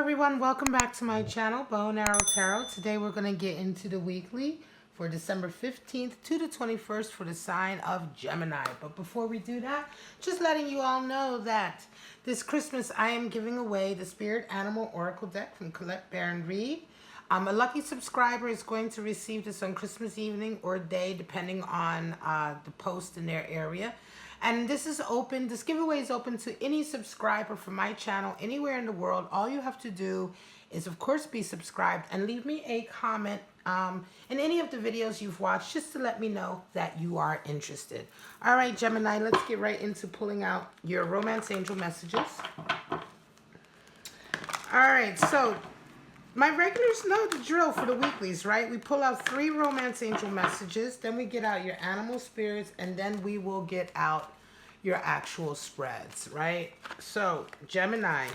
everyone, welcome back to my channel, Bow and Arrow Tarot. Today we're going to get into the weekly for December 15th to the 21st for the sign of Gemini. But before we do that, just letting you all know that this Christmas I am giving away the Spirit Animal Oracle deck from Colette Baron Reed. A lucky subscriber is going to receive this on Christmas evening or day, depending on the post in their area. And this is open, this giveaway is open to any subscriber from my channel anywhere in the world. All you have to do is, of course, be subscribed and leave me a comment in any of the videos you've watched, just to let me know that you are interested. All right, Gemini, let's get right into pulling out your romance angel messages. All right, so my regulars know the drill for the weeklies, right? We pull out 3 romance angel messages, then we get out your animal spirits, and then we will get out your actual spreads, right? So, Gemini.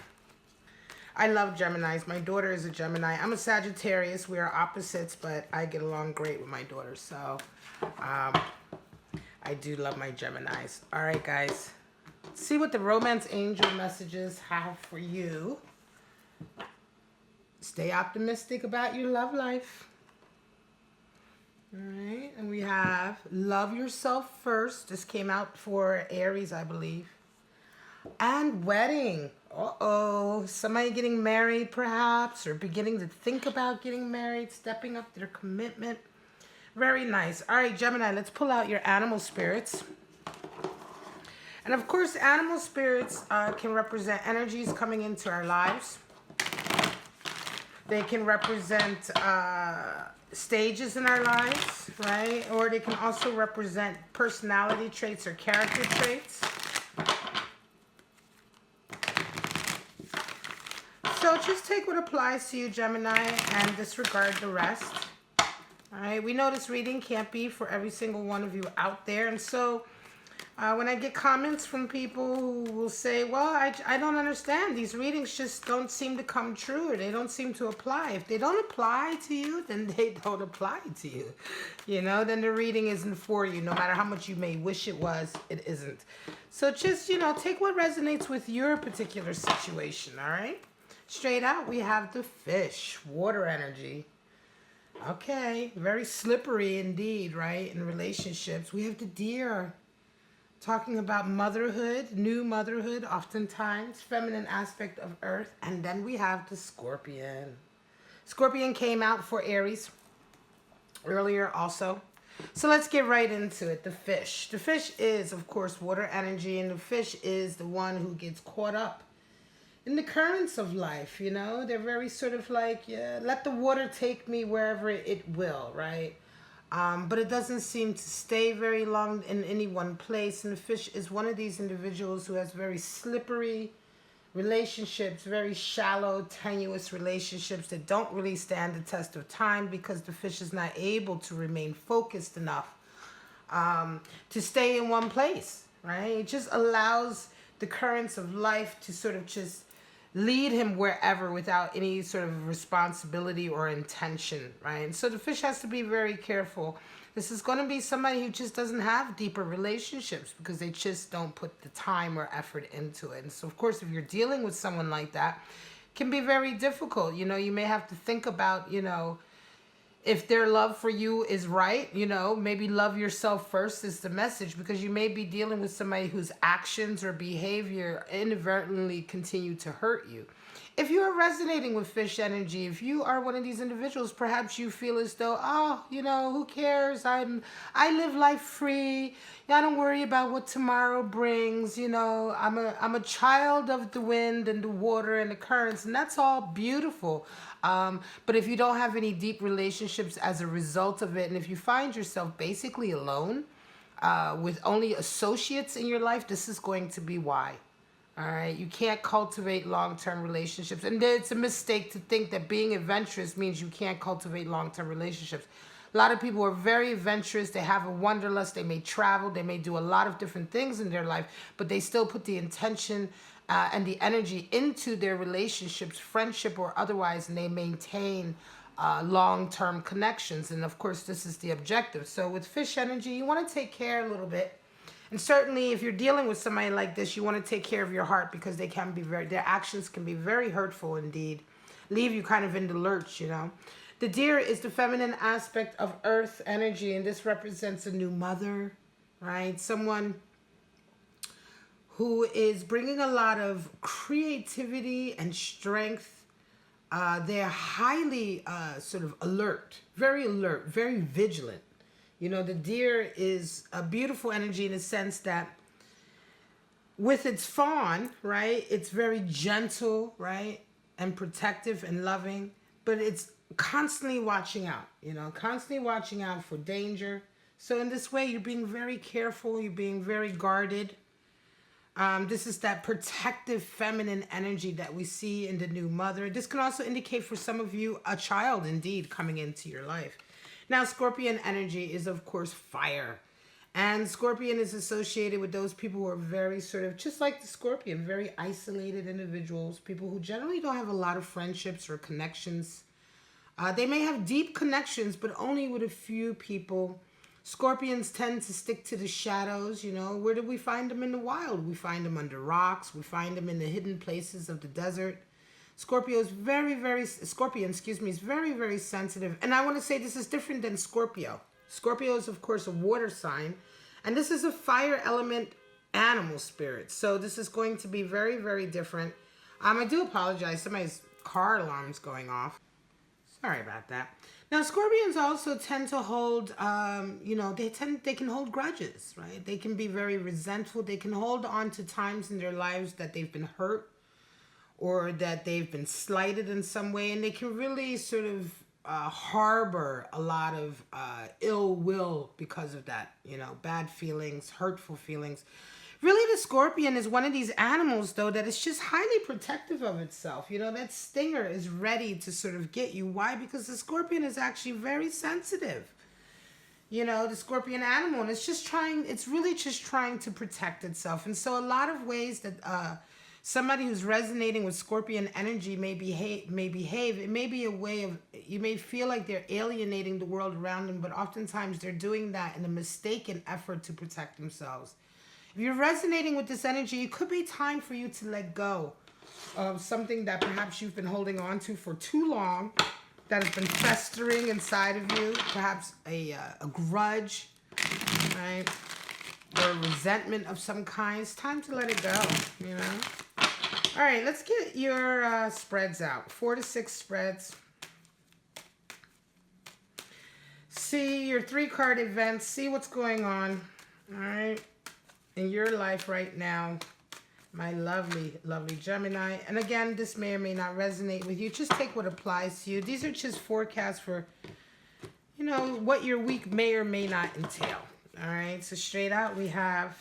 I love Geminis. My daughter is a Gemini. I'm a Sagittarius. We are opposites, but I get along great with my daughter. So, I do love my Geminis. All right, guys. Let's see what the romance angel messages have for you. Stay optimistic about your love life. All right, and we have love yourself first. This came out for Aries, I believe. And wedding. Uh-oh. Somebody getting married, perhaps, or beginning to think about getting married, stepping up their commitment. Very nice. All right, Gemini, let's pull out your animal spirits. And, of course, animal spirits can represent energies coming into our lives. They can represent stages in our lives, right? Or they can also represent personality traits or character traits. So just take what applies to you, Gemini, and disregard the rest. All right, we know this reading can't be for every single one of you out there. And so when I get comments from people who will say, well, I don't understand. These readings just don't seem to come true, or they don't seem to apply. If they don't apply to you, then they don't apply to you. You know, then the reading isn't for you. No matter how much you may wish it was, it isn't. So just, you know, take what resonates with your particular situation, all right? Straight out, we have the fish, water energy. Okay, very slippery indeed, right, in relationships. We have the deer. Talking about motherhood, new motherhood, oftentimes, feminine aspect of Earth. And then we have the Scorpion. Scorpion came out for Aries earlier also. So let's get right into it. The fish. The fish is, of course, water energy. And the fish is the one who gets caught up in the currents of life, you know. They're very sort of like, yeah, let the water take me wherever it will, right? But it doesn't seem to stay very long in any one place. And the fish is one of these individuals who has very slippery relationships, very shallow, tenuous relationships that don't really stand the test of time because the fish is not able to remain focused enough to stay in one place, right? It just allows the currents of life to sort of just lead him wherever without any sort of responsibility or intention, right? And so the fish has to be very careful. This is going to be somebody who just doesn't have deeper relationships because they just don't put the time or effort into it. And so, of course, if you're dealing with someone like that, it can be very difficult. You know, you may have to think about, you know, if their love for you is right, you know, maybe love yourself first is the message, because you may be dealing with somebody whose actions or behavior inadvertently continue to hurt you. If you are resonating with fish energy, if you are one of these individuals, perhaps you feel as though, oh, you know, who cares? I live life free. I don't worry about what tomorrow brings. You know, I'm a child of the wind and the water and the currents, and that's all beautiful. But if you don't have any deep relationships as a result of it, and if you find yourself basically alone with only associates in your life, this is going to be why. All right, you can't cultivate long-term relationships. And it's a mistake to think that being adventurous means you can't cultivate long-term relationships. A lot of people are very adventurous. They have a wanderlust. They may travel. They may do a lot of different things in their life, but they still put the intention and the energy into their relationships, friendship or otherwise, and they maintain long-term connections. And, of course, this is the objective. So with fish energy, you want to take care a little bit. And certainly if you're dealing with somebody like this, you want to take care of your heart, because they can be their actions can be very hurtful indeed. leave you kind of in the lurch, you know. The deer is the feminine aspect of earth energy, and this represents a new mother, right? Someone who is bringing a lot of creativity and strength. They're highly sort of alert, very vigilant. You know, the deer is a beautiful energy in the sense that with its fawn, right, it's very gentle, right, and protective and loving, but it's constantly watching out, you know, constantly watching out for danger. So in this way, you're being very careful, you're being very guarded. This is that protective feminine energy that we see in the new mother. This can also indicate for some of you a child indeed coming into your life. Now, Scorpion energy is, of course, fire. And Scorpion is associated with those people who are very sort of, just like the Scorpion, very isolated individuals, people who generally don't have a lot of friendships or connections. They may have deep connections, but only with a few people. Scorpions tend to stick to the shadows, you know. Where do we find them in the wild? We find them under rocks. We find them in the hidden places of the desert. Scorpion, is very, very sensitive. And I want to say this is different than Scorpio. Scorpio is, of course, a water sign. And this is a fire element animal spirit. So this is going to be very, very different. I do apologize. Somebody's car alarm's going off. Sorry about that. Now, Scorpions also tend to hold, you know, they can hold grudges, right? They can be very resentful. They can hold on to times in their lives that they've been hurt or that they've been slighted in some way. And they can really sort of harbor a lot of ill will because of that, you know, bad feelings, hurtful feelings. Really, the Scorpion is one of these animals, though, that is just highly protective of itself. You know, that stinger is ready to sort of get you. Why? Because the Scorpion is actually very sensitive. You know, the Scorpion animal, and it's really just trying to protect itself. And so a lot of ways that somebody who's resonating with Scorpion energy may behave. It may be a way of, you may feel like they're alienating the world around them, but oftentimes they're doing that in a mistaken effort to protect themselves. If you're resonating with this energy, it could be time for you to let go of something that perhaps you've been holding on to for too long, that has been festering inside of you, perhaps a grudge, right? Or a resentment of some kind. It's time to let it go, you know? All right, let's get your spreads out. 4 to 6 spreads. See your 3-card events. See what's going on, all right? In your life right now, my lovely, lovely Gemini. And again, this may or may not resonate with you. Just take what applies to you. These are just forecasts for, you know, what your week may or may not entail. All right, so straight out, we have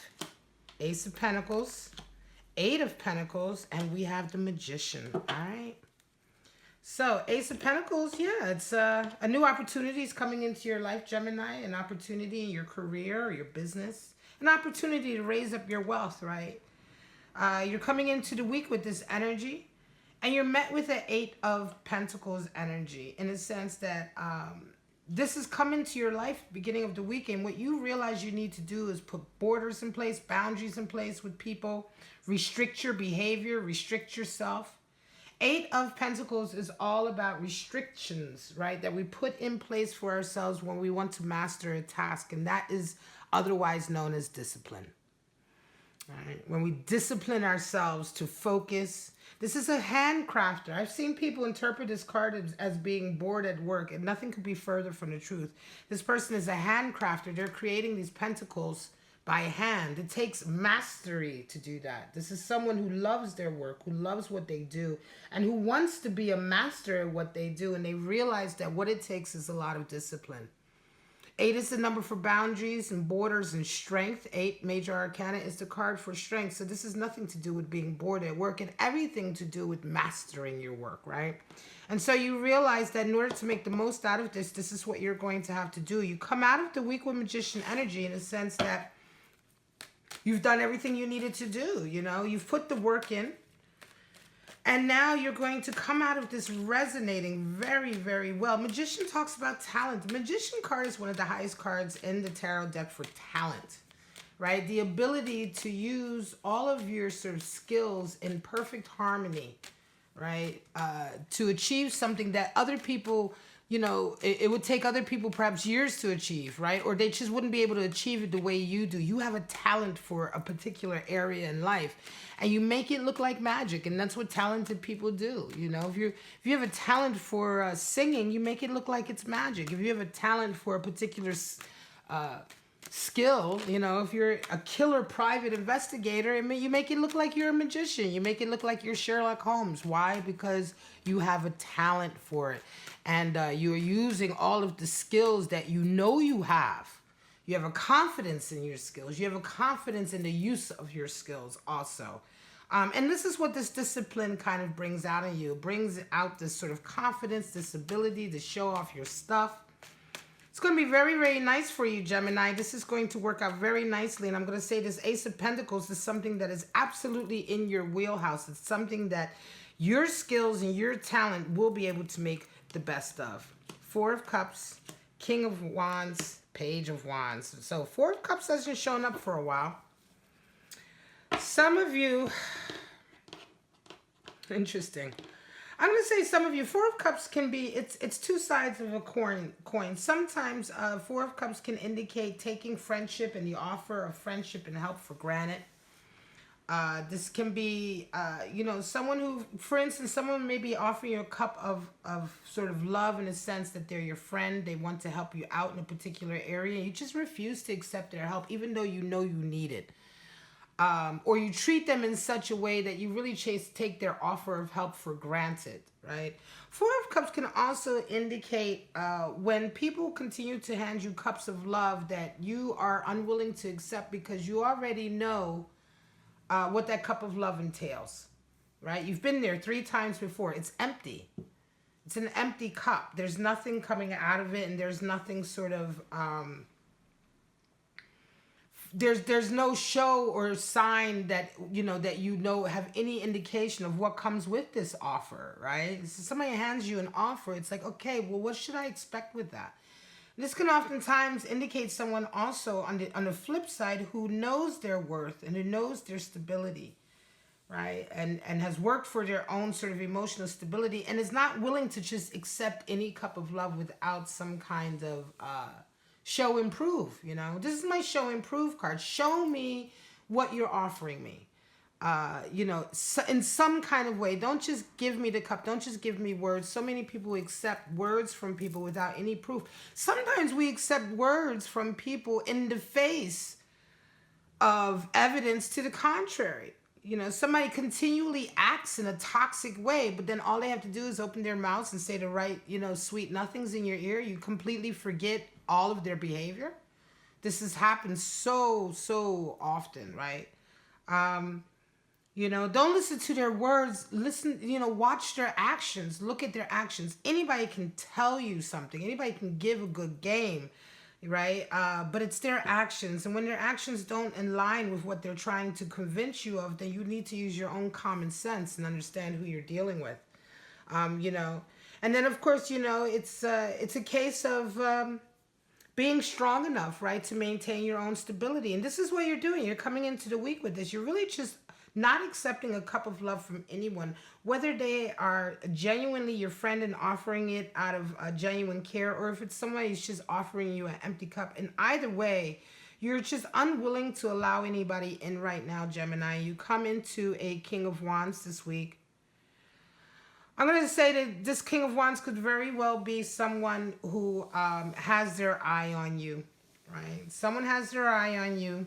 Ace of Pentacles, 8 of Pentacles, and we have the Magician. All right. So Ace of Pentacles, yeah, it's a new opportunity is coming into your life, Gemini. An opportunity in your career or your business. An opportunity to raise up your wealth, right? You're coming into the week with this energy, and you're met with an 8 of Pentacles energy in a sense that this is coming to your life beginning of the week, and what you realize you need to do is put borders in place, boundaries in place with people, restrict your behavior, restrict yourself. 8 of Pentacles is all about restrictions, right, that we put in place for ourselves when we want to master a task, and that is otherwise known as discipline. All right? When we discipline ourselves to focus. This is a handcrafter. I've seen people interpret this card as being bored at work, and nothing could be further from the truth. This person is a handcrafter. They're creating these pentacles by hand. It takes mastery to do that. This is someone who loves their work, who loves what they do, and who wants to be a master at what they do, and they realize that what it takes is a lot of discipline. 8 is the number for boundaries and borders and strength. 8, Major Arcana, is the card for strength. So this has nothing to do with being bored at work and everything to do with mastering your work, right? And so you realize that in order to make the most out of this, this is what you're going to have to do. You come out of the week with Magician energy in a sense that you've done everything you needed to do, you know? You've put the work in. And now you're going to come out of this resonating very, very well. Magician talks about talent. The Magician card is one of the highest cards in the tarot deck for talent, right? The ability to use all of your sort of skills in perfect harmony, right? To achieve something that other people, you know, it would take other people perhaps years to achieve, right? Or they just wouldn't be able to achieve it the way you do. You have a talent for a particular area in life, and you make it look like magic, and that's what talented people do. You know, if you have a talent for singing, you make it look like it's magic. If you have a talent for a particular skill, you know, if you're a killer private investigator, I mean, you make it look like you're a magician. You make it look like you're Sherlock Holmes. Why? Because you have a talent for it, and you're using all of the skills that you know you have. You have a confidence in your skills. You have a confidence in the use of your skills also. And this is what this discipline kind of brings out in you. It brings out this sort of confidence, this ability to show off your stuff. It's going to be very, very nice for you, Gemini. This is going to work out very nicely. And I'm going to say this Ace of Pentacles is something that is absolutely in your wheelhouse. It's something that your skills and your talent will be able to make the best of. Four of Cups, King of Wands, Page of Wands. So Four of Cups hasn't shown up for a while. Some of you, interesting. I'm going to say some of you, Four of Cups can be, it's two sides of a coin. Sometimes Four of Cups can indicate taking friendship and the offer of friendship and help for granted. This can be, you know, someone who, for instance, someone may be offering you a cup of sort of love in a sense that they're your friend. They want to help you out in a particular area. You just refuse to accept their help, even though you know you need it. Or you treat them in such a way that you really take their offer of help for granted, right? Four of Cups can also indicate when people continue to hand you cups of love that you are unwilling to accept because you already know what that cup of love entails, right? You've been there 3 times before. It's empty. It's an empty cup. There's nothing coming out of it, and there's nothing sort of... There's no show or sign that you know have any indication of what comes with this offer, right? So somebody hands you an offer, it's like, okay, well, what should I expect with that? This can oftentimes indicate someone also on the flip side who knows their worth and who knows their stability, right? And has worked for their own sort of emotional stability and is not willing to just accept any cup of love without some kind of show and prove, you know. This is my show and prove card. Show me what you're offering me. You know, in some kind of way. Don't just give me the cup. Don't just give me words. So many people accept words from people without any proof. Sometimes we accept words from people in the face of evidence to the contrary. You know, somebody continually acts in a toxic way, but then all they have to do is open their mouths and say the right, you know, sweet nothings in your ear. You completely forget all of their behavior. This has happened so often, right? You know, don't listen to their words. Listen, you know, watch their actions. Look at their actions. Anybody can tell you something. Anybody can give a good game, right? But it's their actions. And when their actions don't align with what they're trying to convince you of, then you need to use your own common sense and understand who you're dealing with. You know, and then of course, you know, it's a case of being strong enough, right, to maintain your own stability. And this is what you're doing. You're coming into the week with this. You're really just not accepting a cup of love from anyone, whether they are genuinely your friend and offering it out of genuine care, or if it's somebody who's just offering you an empty cup. And either way, you're just unwilling to allow anybody in right now, Gemini. You come into a King of Wands this week. I'm going to say that this King of Wands could very well be someone who has their eye on you, right? Someone has their eye on you.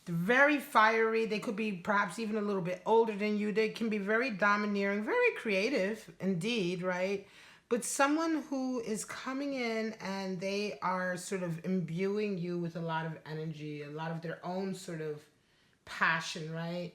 They're very fiery. They could be perhaps even a little bit older than you. They can be very domineering, very creative indeed, right? But someone who is coming in and they are sort of imbuing you with a lot of energy, a lot of their own sort of passion, right?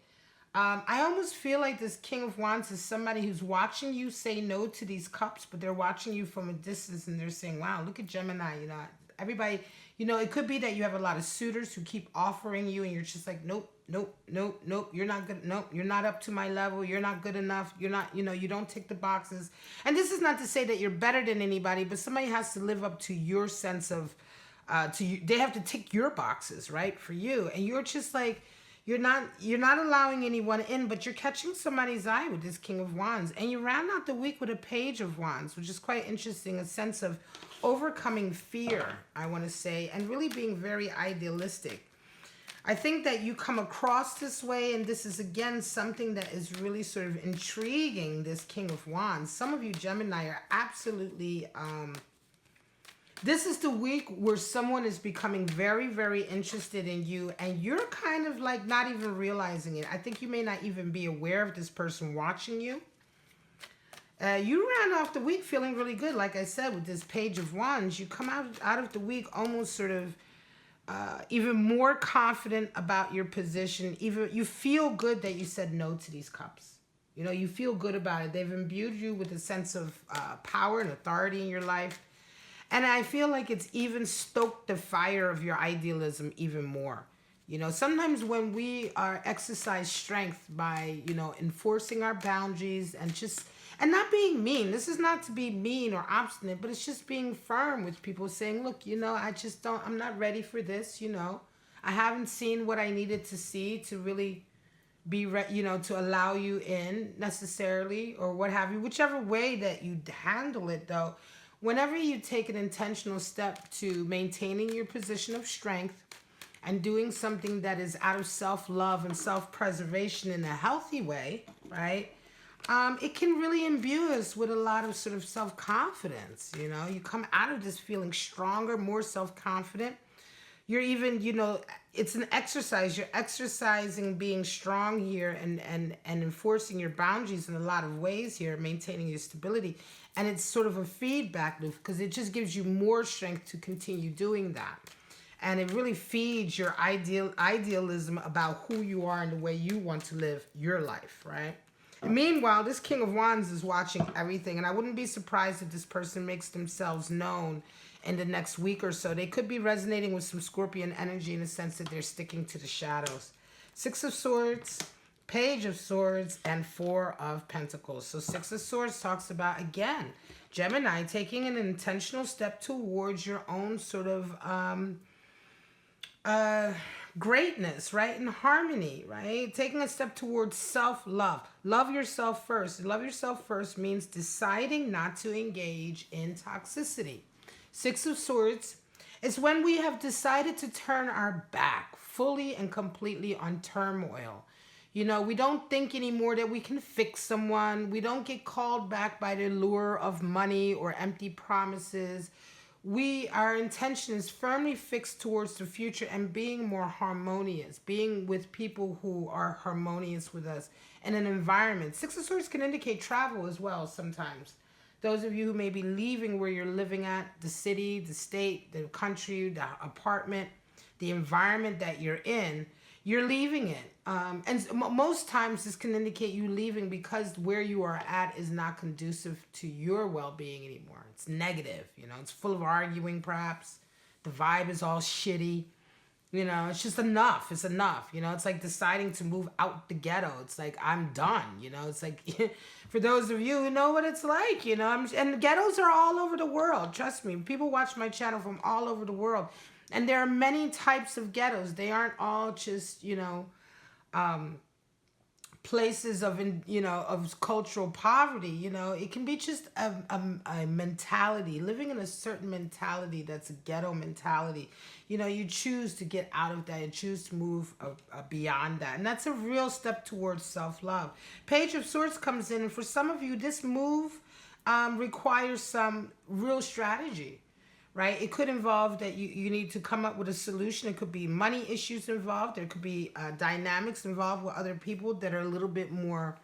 I almost feel like this King of Wands is somebody who's watching you say no to these cups, but they're watching you from a distance and they're saying, wow, look at Gemini, you know, everybody, you know, it could be that you have a lot of suitors who keep offering you and you're just like, nope, you're not good. Nope, you're not up to my level. You're not good enough. You're not, you know, you don't tick the boxes. And this is not to say that you're better than anybody, but somebody has to live up to your sense of, they have to tick your boxes, right, for you. And you're just like, You're not allowing anyone in, but you're catching somebody's eye with this King of Wands. And you round out the week with a Page of Wands, which is quite interesting, a sense of overcoming fear, I want to say, and really being very idealistic. I think that you come across this way, and this is, again, something that is really sort of intriguing, this King of Wands. Some of you, Gemini, are absolutely... this is the week where someone is becoming very, very interested in you, and you're kind of like not even realizing it. I think you may not even be aware of this person watching you. You ran off the week feeling really good. Like I said, with this Page of Wands, you come out of the week almost sort of even more confident about your position. Even you feel good that you said no to these cups. You know, you feel good about it. They've imbued you with a sense of power and authority in your life. And I feel like it's even stoked the fire of your idealism even more. You know, sometimes when we are exercise strength by, you know, enforcing our boundaries and not being mean. This is not to be mean or obstinate, but it's just being firm with people, saying, look, you know, I'm not ready for this, you know. I haven't seen what I needed to see to really be, you know, to allow you in necessarily, or what have you. Whichever way that you handle it, though, whenever you take an intentional step to maintaining your position of strength and doing something that is out of self-love and self-preservation in a healthy way, right? It can really imbue us with a lot of sort of self-confidence, you know. You come out of this feeling stronger, more self-confident. You're even, you know, it's an exercise. You're exercising being strong here and enforcing your boundaries in a lot of ways here, maintaining your stability. And it's sort of a feedback loop, because it just gives you more strength to continue doing that. And it really feeds your idealism about who you are and the way you want to live your life, right? And meanwhile, this King of Wands is watching everything, and I wouldn't be surprised if this person makes themselves known in the next week or so. They could be resonating with some Scorpion energy in the sense that they're sticking to the shadows. Six of Swords, Page of Swords, and Four of Pentacles. So Six of Swords talks about, again, Gemini taking an intentional step towards your own sort of greatness, right? And harmony, right? Taking a step towards self-love. Love yourself first. Love yourself first means deciding not to engage in toxicity. Six of Swords is when we have decided to turn our back fully and completely on turmoil. You know, we don't think anymore that we can fix someone. We don't get called back by the lure of money or empty promises. Our intention is firmly fixed towards the future and being more harmonious, being with people who are harmonious with us in an environment. Six of Swords can indicate travel as well sometimes. Those of you who may be leaving where you're living at, the city, the state, the country, the apartment, the environment that you're in, you're leaving it. And most times this can indicate you leaving because where you are at is not conducive to your well-being anymore. It's negative, you know, it's full of arguing perhaps. The vibe is all shitty. You know, it's just enough. It's enough. You know, it's like deciding to move out the ghetto. It's like, I'm done. You know, it's like, for those of you who know what it's like, you know, and ghettos are all over the world. Trust me. People watch my channel from all over the world. And there are many types of ghettos. They aren't all just, you know, places of, you know, of cultural poverty. You know, it can be just a mentality, living in a certain mentality that's a ghetto mentality. You know, you choose to get out of that and choose to move beyond that. And that's a real step towards self-love. Page of Swords comes in, and for some of you, this move requires some real strategy. Right? It could involve that you need to come up with a solution. It could be money issues involved. There could be dynamics involved with other people that are a little bit more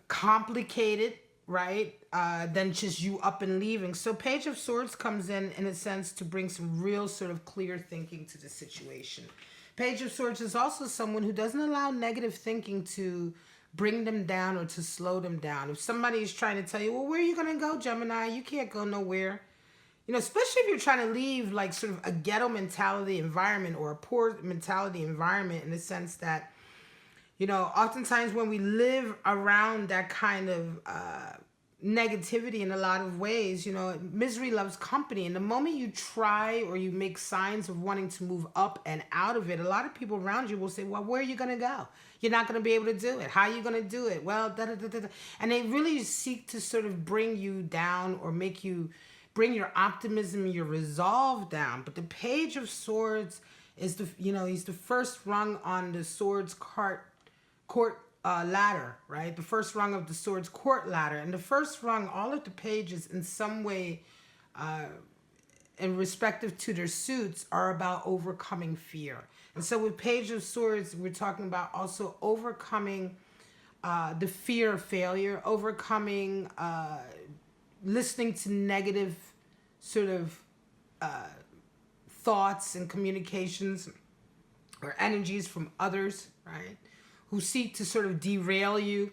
complicated, right? Than just you up and leaving. So Page of Swords comes in a sense, to bring some real sort of clear thinking to the situation. Page of Swords is also someone who doesn't allow negative thinking to bring them down or to slow them down. If somebody is trying to tell you, well, where are you going to go, Gemini? You can't go nowhere. You know, especially if you're trying to leave like sort of a ghetto mentality environment or a poor mentality environment, in the sense that, you know, oftentimes when we live around that kind of negativity in a lot of ways. You know, misery loves company. And the moment you try or you make signs of wanting to move up and out of it, a lot of people around you will say, well, where are you going to go? You're not going to be able to do it. How are you going to do it? Well, da, da, da, da, da. And they really seek to sort of bring you down or make you bring your optimism, your resolve down. But the Page of Swords is the, you know, he's the first rung on the Swords court ladder, right? The first rung of the Swords court ladder. And the first rung, all of the pages in some way, in respective to their suits, are about overcoming fear. And so with Page of Swords, we're talking about also overcoming the fear of failure, overcoming listening to negative sort of thoughts and communications or energies from others, right, who seek to sort of derail you.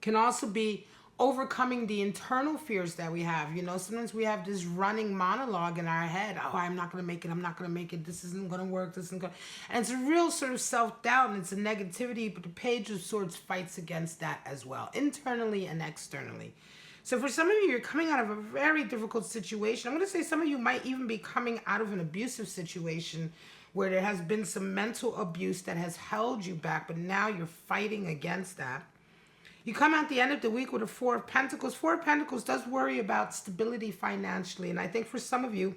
Can also be overcoming the internal fears that we have. You know, sometimes we have this running monologue in our head. Oh, I'm not going to make it. I'm not going to make it. This isn't going to work. This isn't going to... And it's a real sort of self-doubt and it's a negativity, but the Page of Swords fights against that as well, internally and externally. So for some of you, you're coming out of a very difficult situation. I'm going to say some of you might even be coming out of an abusive situation where there has been some mental abuse that has held you back, but now you're fighting against that. You come out the end of the week with a Four of Pentacles. Four of Pentacles does worry about stability financially, and I think for some of you,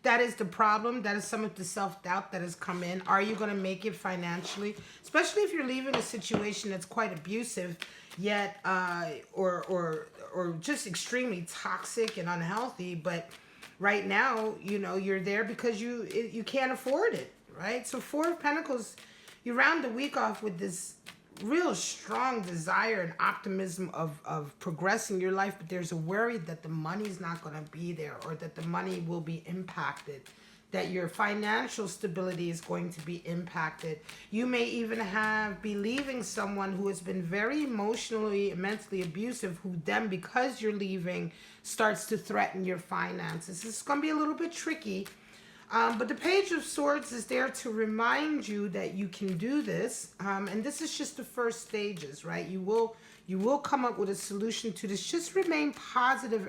that is the problem. That is some of the self-doubt that has come in. Are you going to make it financially? Especially if you're leaving a situation that's quite abusive, yet or just extremely toxic and unhealthy, but right now, you know, you're there because you can't afford it, right? So Four of Pentacles, you round the week off with this real strong desire and optimism of progressing your life, but there's a worry that the money's not going to be there or that the money will be impacted, that your financial stability is going to be impacted. You may even be leaving someone who has been very emotionally and mentally abusive, who then, because you're leaving, starts to threaten your finances. It's going to be a little bit tricky. But the Page of Swords is there to remind you that you can do this. And this is just the first stages, right? You will come up with a solution to this. Just remain positive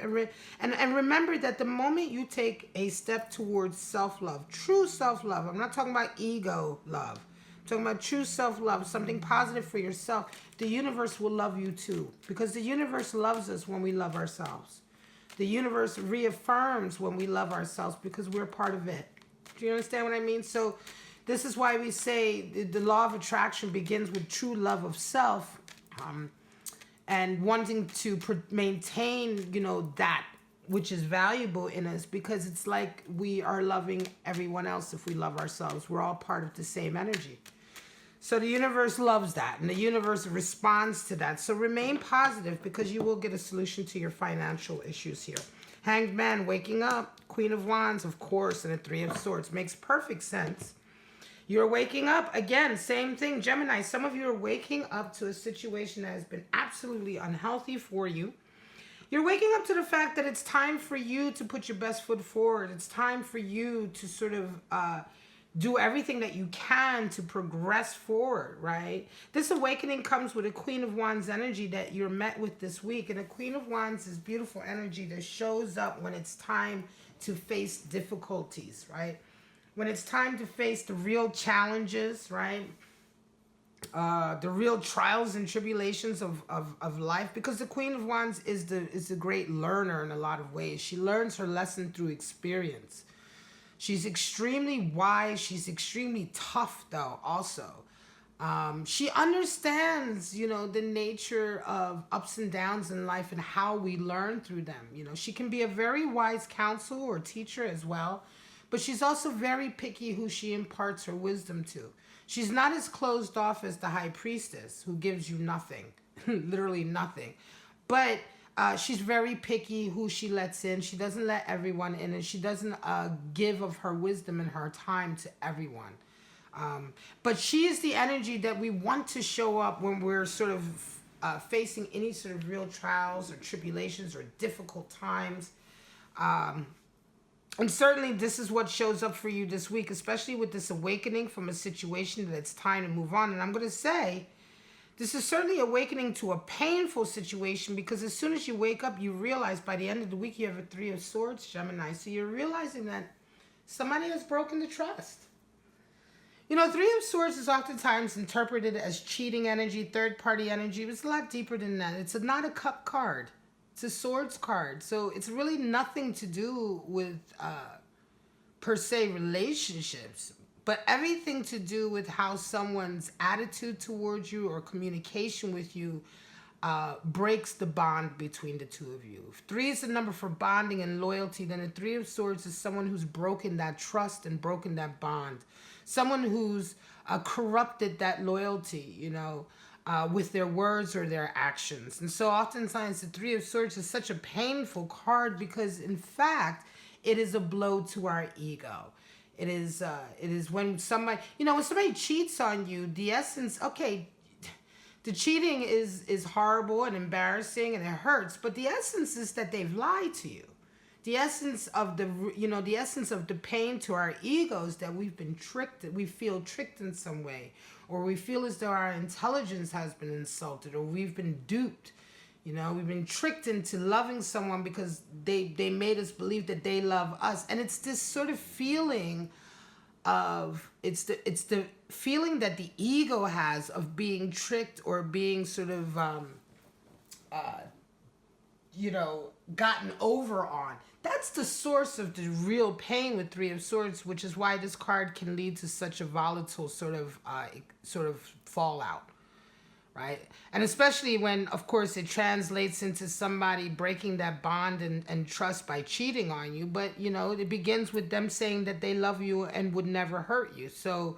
and remember that the moment you take a step towards self-love, true self-love, I'm not talking about ego love. I'm talking about true self-love, something positive for yourself. The universe will love you too, because the universe loves us when we love ourselves. The universe reaffirms when we love ourselves because we're part of it. Do you understand what I mean? So this is why we say the law of attraction begins with true love of self, and wanting to maintain, you know, that which is valuable in us, because it's like we are loving everyone else if we love ourselves. We're all part of the same energy. So the universe loves that, and the universe responds to that. So remain positive, because you will get a solution to your financial issues here. Hanged Man, waking up. Queen of Wands, of course, and a Three of Swords. Makes perfect sense. You're waking up. Again, same thing, Gemini. Some of you are waking up to a situation that has been absolutely unhealthy for you. You're waking up to the fact that it's time for you to put your best foot forward. It's time for you to sort of do everything that you can to progress forward, right? This awakening comes with a Queen of Wands energy that you're met with this week. And a Queen of Wands is beautiful energy that shows up when it's time to face difficulties, right? When it's time to face the real challenges, right? The real trials and tribulations of life. Because the Queen of Wands is the great learner in a lot of ways. She learns her lesson through experience. She's extremely wise. She's extremely tough, though, also. She understands, you know, the nature of ups and downs in life and how we learn through them. You know, she can be a very wise counselor or teacher as well, but she's also very picky who she imparts her wisdom to. She's not as closed off as the High Priestess, who gives you nothing, literally nothing. But she's very picky who she lets in. She doesn't let everyone in, and she doesn't give of her wisdom and her time to everyone. But she is the energy that we want to show up when we're sort of facing any sort of real trials or tribulations or difficult times. And certainly this is what shows up for you this week, especially with this awakening from a situation that it's time to move on. And I'm going to say This is certainly awakening to a painful situation, because as soon as you wake up, you realize by the end of the week you have a 3 of Swords, Gemini. So you're realizing that somebody has broken the trust. You know, 3 of Swords is oftentimes interpreted as cheating energy, third-party energy. It's a lot deeper than that. It's not a cup card. It's a Swords card. So it's really nothing to do with, per se, relationships, but everything to do with how someone's attitude towards you or communication with you breaks the bond between the two of you. If 3 is the number for bonding and loyalty, then a 3 of Swords is someone who's broken that trust and broken that bond. Someone who's corrupted that loyalty, you know, with their words or their actions. And so oftentimes the 3 of Swords is such a painful card because, in fact, it is a blow to our ego. It is when somebody, you know, when somebody cheats on you, the essence, okay, the cheating is horrible and embarrassing and it hurts, but the essence is that they've lied to you. The essence of the essence of the pain to our egos, that we've been tricked, we feel tricked in some way, or we feel as though our intelligence has been insulted, or we've been duped. You know, we've been tricked into loving someone because they made us believe that they love us. And it's this sort of feeling of, it's the feeling that the ego has of being tricked or being sort of, you know, gotten over on. That's the source of the real pain with 3 of Swords, which is why this card can lead to such a volatile sort of fallout, right? And especially when, of course, it translates into somebody breaking that bond and trust by cheating on you. But, you know, it begins with them saying that they love you and would never hurt you. So,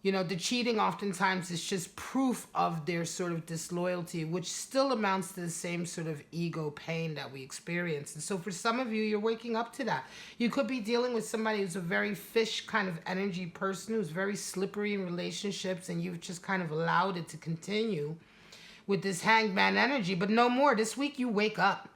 you know, the cheating oftentimes is just proof of their sort of disloyalty, which still amounts to the same sort of ego pain that we experience. And so for some of you, you're waking up to that. You could be dealing with somebody who's a very fish kind of energy person, who's very slippery in relationships, and you've just kind of allowed it to continue with this hangman energy. But no more. This week you wake up.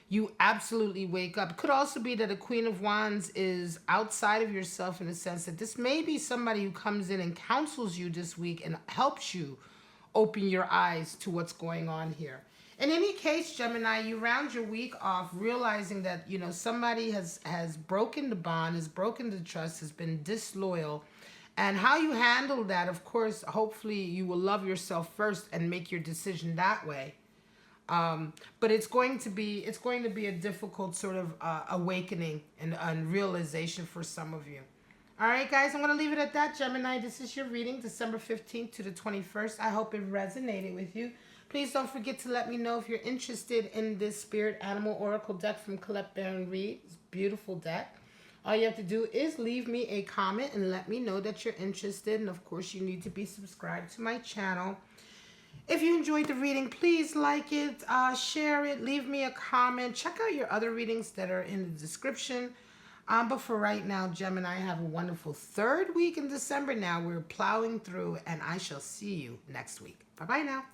You absolutely wake up. It could also be that a Queen of Wands is outside of yourself, in the sense that this may be somebody who comes in and counsels you this week and helps you open your eyes to what's going on here. In any case, Gemini, you round your week off realizing that, you know, somebody has broken the bond, has broken the trust, has been disloyal. And how you handle that, of course, hopefully you will love yourself first and make your decision that way. But it's going to be a difficult sort of awakening and realization for some of you. All right, guys, I'm going to leave it at that, Gemini. This is your reading, December 15th to the 21st. I hope it resonated with you. Please don't forget to let me know if you're interested in this Spirit Animal Oracle deck from Colette Baron Reid. It's a beautiful deck. All you have to do is leave me a comment and let me know that you're interested. And, of course, you need to be subscribed to my channel. If you enjoyed the reading, please like it, share it, leave me a comment. Check out your other readings that are in the description. But for right now, Gemini, have a wonderful 3rd week in December now. We're plowing through, and I shall see you next week. Bye-bye now.